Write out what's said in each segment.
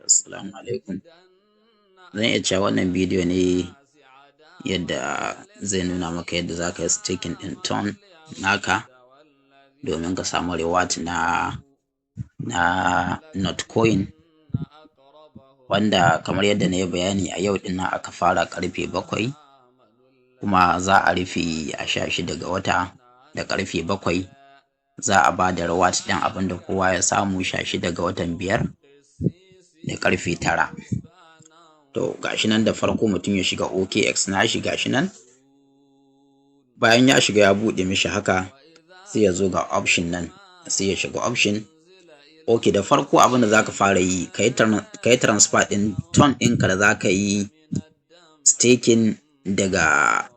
Assalamu alaikum. Zan iya cewa wannan bidiyo ne yadda zai nuna maka yadda za ka yi staking ɗin ton naka domin ka samu reward na NOTECOIN, wanda kamar yadda na yi bayani a yau ɗin nan aka fara ƙarfe 7 kuma za a rufe a 16 ga wata da ƙarfe 7. Za a ba da reward ɗin abinda kowa ya samu 16 ga watan 5 da ƙarfe 9. To gashi nan da farko mutum ya shiga OKX nashi gashi nan. Bayan ya shiga ya buɗe mishi haka sai ya zo ga option nan, sai ya shiga option. Ok, da farko abin da zaka fara yi ka yi transfer ɗin ton ɗinka da zaka yi staking daga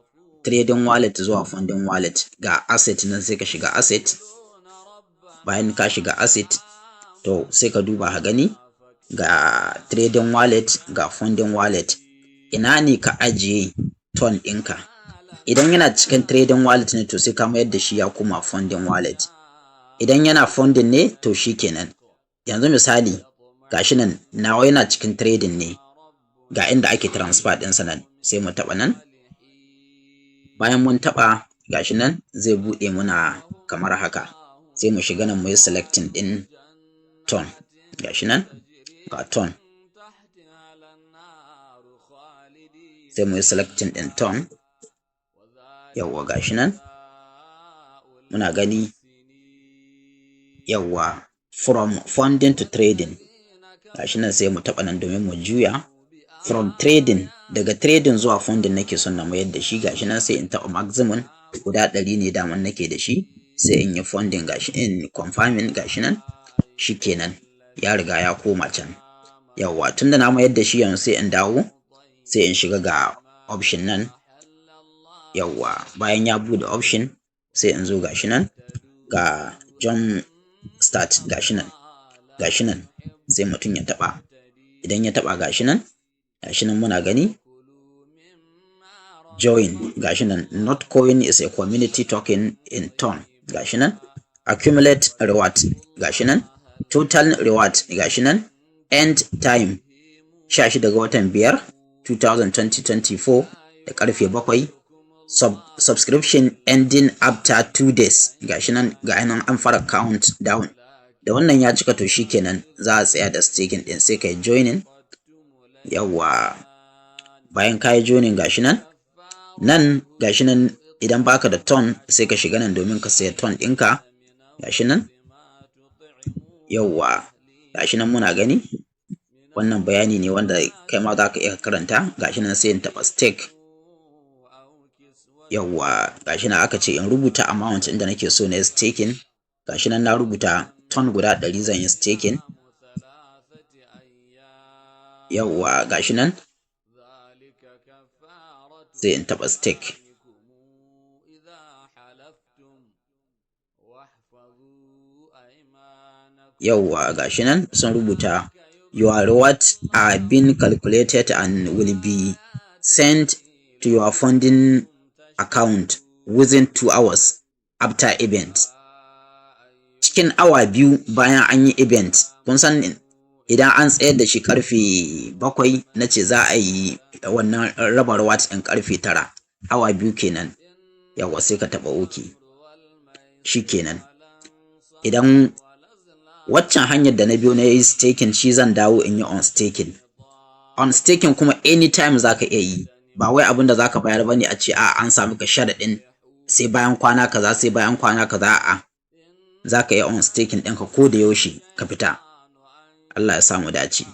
trading wallet zuwa funding wallet. Ga asset nan sai ka shiga asset. Bayan ka shiga asset, to sai ka duba ka gani ga trading wallet ga funding wallet, ina ne ka ajiye ton ɗinka. Idan yana cikin trading wallet ne to sai ka mayar da shi ya koma funding wallet. Idan yana funding ne to shikenan. Yanzu misali gashi nan nawa yana cikin trading ne, ga inda ake transfer ɗinsa nan, sai mu taɓa nan. Bayan mun taɓa gashi nan zai buɗe muna kamar haka, sai mu shiga nan mu yi selecting ɗin ton. Gashi nan ga ton, sai mu yi selecting ɗin ton. Yawwa gashi nan muna gani, yawwa from funding to trading. Gashi nan sai mu taɓa nan domin mu juya from trading, daga trading zuwa funding nake son na mayar da shi. Gashi nan sai in taɓa maximum, guda 100 ne daman nake da shi, sai in yi funding gashi in confirming gashi nan. Shikenan ya riga ya koma can. Yawwa tunda na mayar da shi yanzu sai in dawo, sai in shiga ga option nan. Yawwa bayan ya bude option sai in zo gashi nan ga jump start. Gashi nan sai mutum ya taba. Idan ya taba gashi nan muna gani join. Gashi nan NOTECOIN is a community token in ton. Gashi nan accumulate reward. Gashi nan total reward. Gashi nan end time 16 ga watan 5 2024 da karfe 7. Subscription ending after 2 days. Gashi nan ga nan an fara count down. Da wannan ya cika to shikenan za a tsaya da staking din, sai kai joining. Yawwa bayan kai joining gashi nan gashi nan idan baka da ton sai ka shiga nan domin ka saya ton ɗinka. Gashi nan yawwa gashi nan muna gani, wannan bayani ne wanda kai ma za ka iya karanta. Gashi nan sai in taɓa stake. Yawwa gashi nan aka ce in rubuta amount inda nake so na yi staking. Gashi nan na rubuta ton guda 100 zan yi staking. Yawwa gashi nan sai in taɓa stake. Yawwa gashi nan sun rubuta your rewards are being calculated and will be sent to your funding account within 2 hours after event. Cikin awa 2 bayan an yi event. Kun san idan an tsayar da shi karfe 7 na ce za a yi wannan raba reward ɗin karfe 9, awa 2 kenan. Yawwa sai ka taɓa OK. Shikenan. Idan waccan hanyar da na biyo na yi staking shi zan dawo in yi on staking. On staking kuma anytime za ka iya yi, ba wai abin da za ka bayar ba ne a ce a an samu ka sharaɗin sai bayan kwana kaza sai bayan kwana kaza. A za ka yi on staking ɗinka ko da yaushe ka fita. Allah ya samu dace.